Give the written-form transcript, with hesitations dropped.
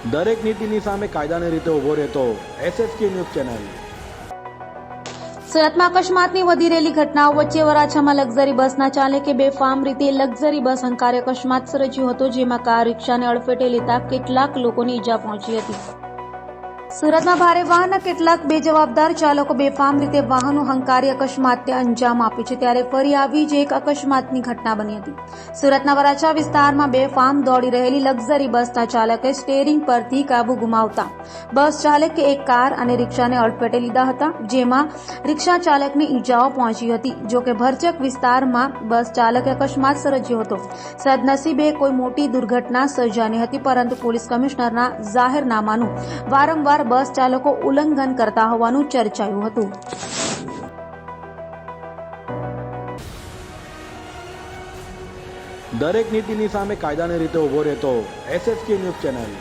દરેક નીતિની સામે કાયદાની રીતે ઊભો રહેતો SSK ન્યૂઝ ચેનલ। સુરતમાં અકસ્માતની વધી રહેલી ઘટનાઓ વચ્ચે વરાછામાં લક્ઝરી બસના ચાલકે બેફામ રીતે લક્ઝરી બસ હંકારી અકસ્માત સર્જ્યો હતો, જેમાં કાર રિક્ષાને અડફેટે લેતા કેટલાક લોકોને ઈજા પહોંચી હતી। સુરતમાં ભારે વાહનના કેટલાક બેજવાબદાર ચાલકો બેફામ રીતે વાહનો હંકારી અકસ્માતને અંજામ આપ્યું છે, ત્યારે ફરી આવી જ એક અકસ્માતની ઘટના બની હતી। સુરતના વરાછા વિસ્તારમાં બેફામ દોડી રહેલી લક્ઝરી બસના ચાલકે સ્ટીયરિંગ પરથી કાબુ ગુમાવતા બસ ચાલકે એક કાર અને રિક્ષાને અડફેટે લીધા હતા, જેમાં રિક્ષા ચાલકને ઈજાઓ પહોંચી હતી। જો કે ભરચક વિસ્તારમાં બસ ચાલકે અકસ્માત સર્જ્યો હતો। સદનસીબે કોઈ મોટી દુર્ઘટના સર્જાની હતી, પરંતુ પોલીસ કમિશનરના જાહેરનામાનું વારંવાર બસ ચાલકો ઉલ્લંઘન કરતા હોવાનું ચર્ચાયું હતું। દરેક નીતિની સામે કાયદાની રીતે ઊભો રહેતો SSK ન્યૂઝ ચેનલ।